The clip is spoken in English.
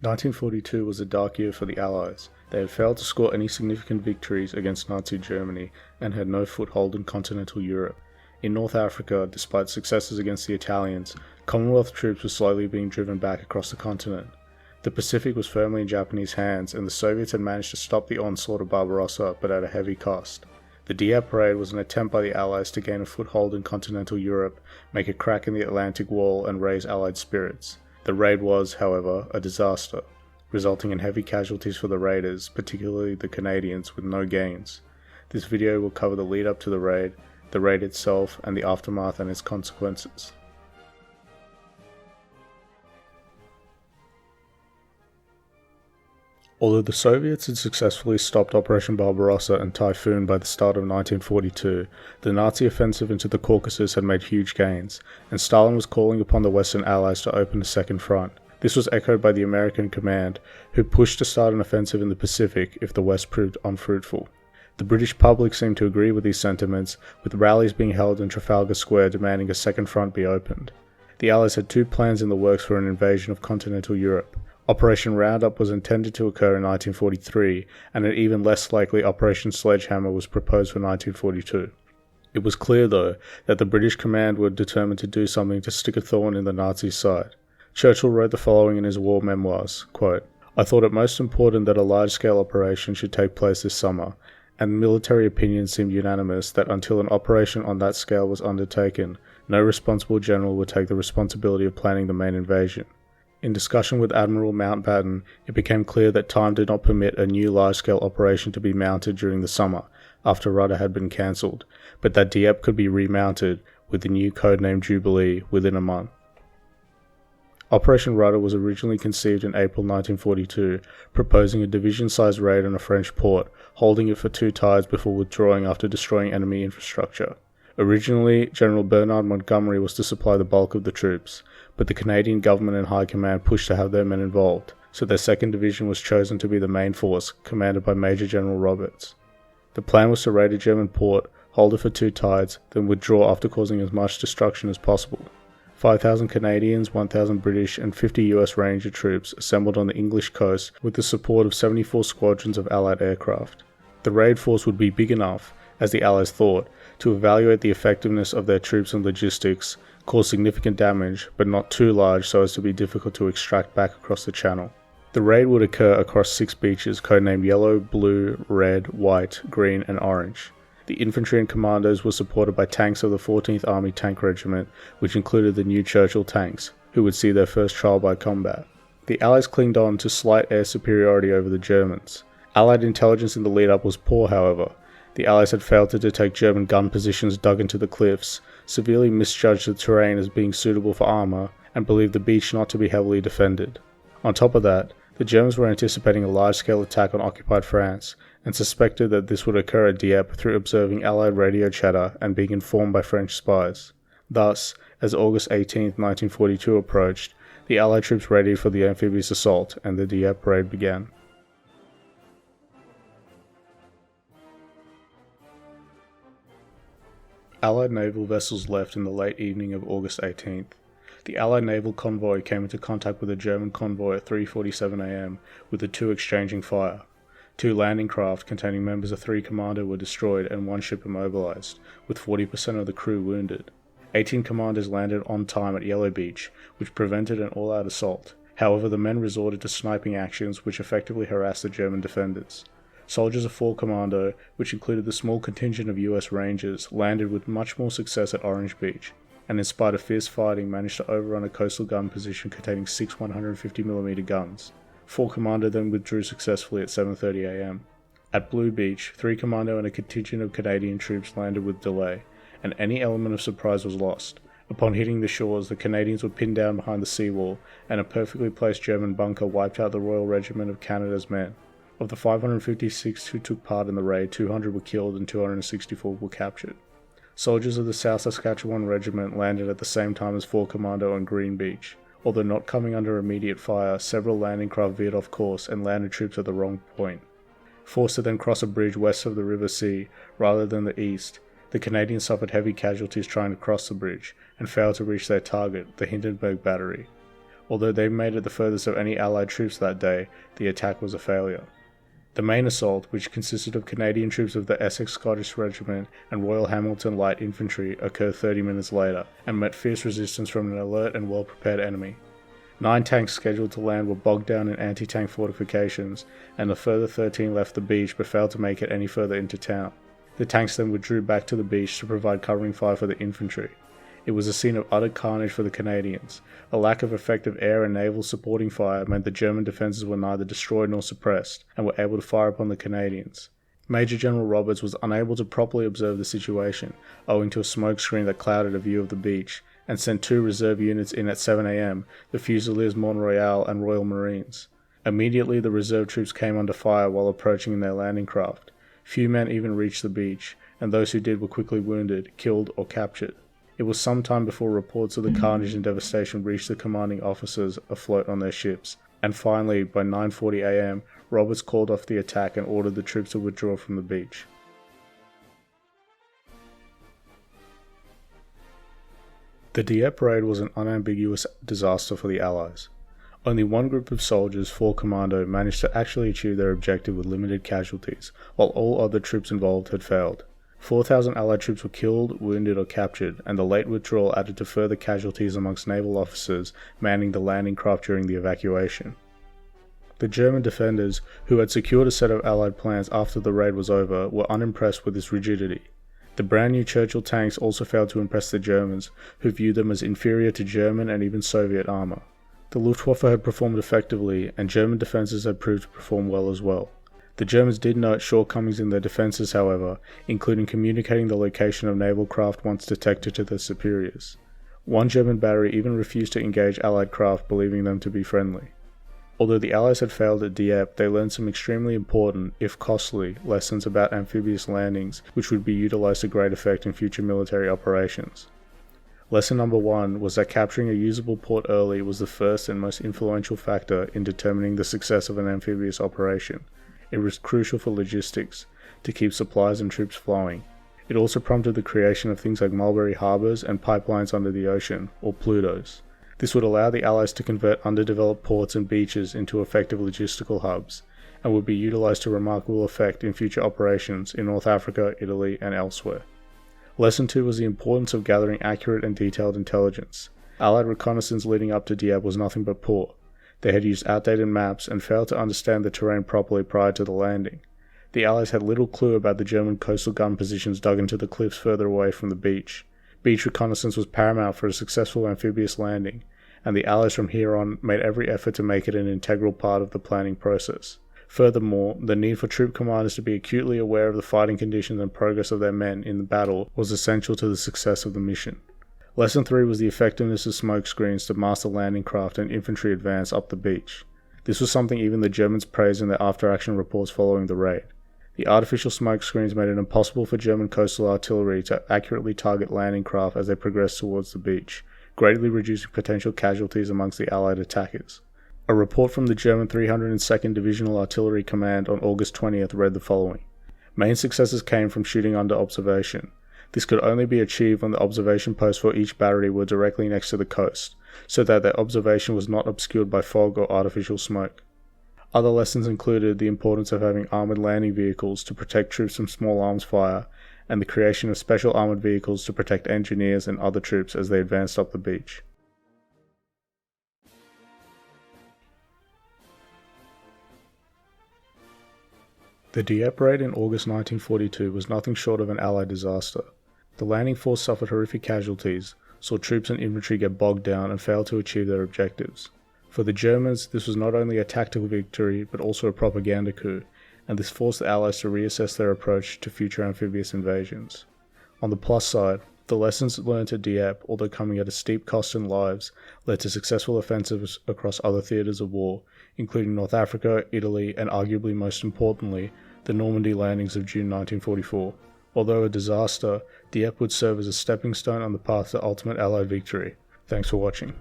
1942 was a dark year for the Allies. They had failed to score any significant victories against Nazi Germany and had no foothold in continental Europe. In North Africa, despite successes against the Italians, Commonwealth troops were slowly being driven back across the continent. The Pacific was firmly in Japanese hands, and the Soviets had managed to stop the onslaught of Barbarossa, but at a heavy cost. The Dieppe raid was an attempt by the Allies to gain a foothold in continental Europe, make a crack in the Atlantic Wall, and raise Allied spirits. The raid was, however, a disaster, resulting in heavy casualties for the raiders, particularly the Canadians, with no gains. This video will cover the lead up to the raid itself, and the aftermath and its consequences. Although the Soviets had successfully stopped Operation Barbarossa and Typhoon by the start of 1942, the Nazi offensive into the Caucasus had made huge gains, and Stalin was calling upon the Western Allies to open a second front. This was echoed by the American command, who pushed to start an offensive in the Pacific if the West proved unfruitful. The British public seemed to agree with these sentiments, with rallies being held in Trafalgar Square demanding a second front be opened. The Allies had two plans in the works for an invasion of continental Europe. Operation Roundup was intended to occur in 1943, and an even less likely Operation Sledgehammer was proposed for 1942. It was clear, though, that the British command were determined to do something to stick a thorn in the Nazis' side. Churchill wrote the following in his war memoirs, quote, "I thought it most important that a large-scale operation should take place this summer, and military opinion seemed unanimous that until an operation on that scale was undertaken, no responsible general would take the responsibility of planning the main invasion. In discussion with Admiral Mountbatten, it became clear that time did not permit a new large-scale operation to be mounted during the summer, after Rudder had been cancelled, but that Dieppe could be remounted, with the new codename Jubilee, within a month." Operation Rudder was originally conceived in April 1942, proposing a division-sized raid on a French port, holding it for 2 tides before withdrawing after destroying enemy infrastructure. Originally, General Bernard Montgomery was to supply the bulk of the troops, but the Canadian government and High Command pushed to have their men involved, so their 2nd Division was chosen to be the main force, commanded by Major General Roberts. The plan was to raid a German port, hold it for 2 tides, then withdraw after causing as much destruction as possible. 5,000 Canadians, 1,000 British, and 50 US Ranger troops assembled on the English coast with the support of 74 squadrons of Allied aircraft. The raid force would be big enough, as the Allies thought, to evaluate the effectiveness of their troops and logistics, cause significant damage, but not too large so as to be difficult to extract back across the channel. The raid would occur across 6 beaches codenamed Yellow, Blue, Red, White, Green, and Orange. The infantry and commandos were supported by tanks of the 14th Army Tank Regiment, which included the new Churchill tanks, who would see their first trial by combat. The Allies clinged on to slight air superiority over the Germans. Allied intelligence in the lead-up was poor, however. The Allies had failed to detect German gun positions dug into the cliffs, severely misjudged the terrain as being suitable for armour, and believed the beach not to be heavily defended. On top of that, the Germans were anticipating a large-scale attack on occupied France, and suspected that this would occur at Dieppe through observing Allied radio chatter and being informed by French spies. Thus, as August 18, 1942 approached, the Allied troops readied for the amphibious assault, and the Dieppe raid began. Allied naval vessels left in the late evening of August 18th. The Allied naval convoy came into contact with a German convoy at 3:47 am, with the two exchanging fire. 2 landing craft containing members of 3 Commando were destroyed and 1 ship immobilized, with 40% of the crew wounded. 18 commanders landed on time at Yellow Beach, which prevented an all-out assault. However, the men resorted to sniping actions which effectively harassed the German defenders. Soldiers of 4 Commando, which included the small contingent of US Rangers, landed with much more success at Orange Beach, and in spite of fierce fighting managed to overrun a coastal gun position containing 6 150mm guns. 4 Commando then withdrew successfully at 7:30 am. At Blue Beach, 3 Commando and a contingent of Canadian troops landed with delay, and any element of surprise was lost. Upon hitting the shores, the Canadians were pinned down behind the seawall, and a perfectly placed German bunker wiped out the Royal Regiment of Canada's men. Of the 556 who took part in the raid, 200 were killed and 264 were captured. Soldiers of the South Saskatchewan Regiment landed at the same time as 4 Commando on Green Beach. Although not coming under immediate fire, several landing craft veered off course and landed troops at the wrong point. Forced to then cross a bridge west of the River Sea, rather than the east, the Canadians suffered heavy casualties trying to cross the bridge, and failed to reach their target, the Hindenburg Battery. Although they made it the furthest of any Allied troops that day, the attack was a failure. The main assault, which consisted of Canadian troops of the Essex Scottish Regiment and Royal Hamilton Light Infantry, occurred 30 minutes later, and met fierce resistance from an alert and well-prepared enemy. 9 tanks scheduled to land were bogged down in anti-tank fortifications, and a further 13 left the beach but failed to make it any further into town. The tanks then withdrew back to the beach to provide covering fire for the infantry. It was a scene of utter carnage for the Canadians. A lack of effective air and naval supporting fire meant the German defences were neither destroyed nor suppressed, and were able to fire upon the Canadians. Major General Roberts was unable to properly observe the situation, owing to a smoke screen that clouded a view of the beach, and sent 2 reserve units in at 7 am, the Fusiliers Mont Royal and Royal Marines. Immediately the reserve troops came under fire while approaching in their landing craft. Few men even reached the beach, and those who did were quickly wounded, killed, or captured. It was some time before reports of the carnage and devastation reached the commanding officers afloat on their ships, and finally, by 9:40 am, Roberts called off the attack and ordered the troops to withdraw from the beach. The Dieppe raid was an unambiguous disaster for the Allies. Only one group of soldiers, 4 commando, managed to actually achieve their objective with limited casualties, while all other troops involved had failed. 4,000 Allied troops were killed, wounded, or captured, and the late withdrawal added to further casualties amongst naval officers manning the landing craft during the evacuation. The German defenders, who had secured a set of Allied plans after the raid was over, were unimpressed with this rigidity. The brand new Churchill tanks also failed to impress the Germans, who viewed them as inferior to German and even Soviet armour. The Luftwaffe had performed effectively, and German defences had proved to perform well as well. The Germans did note shortcomings in their defences, however, including communicating the location of naval craft once detected to their superiors. One German battery even refused to engage Allied craft, believing them to be friendly. Although the Allies had failed at Dieppe, they learned some extremely important, if costly, lessons about amphibious landings, which would be utilised to great effect in future military operations. Lesson number 1 was that capturing a usable port early was the first and most influential factor in determining the success of an amphibious operation. It was crucial for logistics, to keep supplies and troops flowing. It also prompted the creation of things like mulberry harbours and pipelines under the ocean, or Plutos. This would allow the Allies to convert underdeveloped ports and beaches into effective logistical hubs, and would be utilised to remarkable effect in future operations in North Africa, Italy, and elsewhere. Lesson 2 was the importance of gathering accurate and detailed intelligence. Allied reconnaissance leading up to Dieppe was nothing but poor. They had used outdated maps and failed to understand the terrain properly prior to the landing. The Allies had little clue about the German coastal gun positions dug into the cliffs further away from the beach. Beach reconnaissance was paramount for a successful amphibious landing, and the Allies from here on made every effort to make it an integral part of the planning process. Furthermore, the need for troop commanders to be acutely aware of the fighting conditions and progress of their men in the battle was essential to the success of the mission. Lesson 3 was the effectiveness of smoke screens to mask the landing craft and infantry advance up the beach. This was something even the Germans praised in their after-action reports following the raid. The artificial smoke screens made it impossible for German coastal artillery to accurately target landing craft as they progressed towards the beach, greatly reducing potential casualties amongst the Allied attackers. A report from the German 302nd Divisional Artillery Command on August 20th read the following. Main successes came from shooting under observation. This could only be achieved when the observation posts for each battery were directly next to the coast, so that their observation was not obscured by fog or artificial smoke. Other lessons included the importance of having armoured landing vehicles to protect troops from small arms fire, and the creation of special armoured vehicles to protect engineers and other troops as they advanced up the beach. The Dieppe raid in August 1942 was nothing short of an Allied disaster. The landing force suffered horrific casualties, saw troops and infantry get bogged down and failed to achieve their objectives. For the Germans, this was not only a tactical victory but also a propaganda coup, and this forced the Allies to reassess their approach to future amphibious invasions. On the plus side, the lessons learned at Dieppe, although coming at a steep cost in lives, led to successful offensives across other theatres of war, including North Africa, Italy, and arguably most importantly, the Normandy landings of June 1944. Although a disaster, Dieppe would serve as a stepping stone on the path to ultimate Allied victory. Thanks for watching.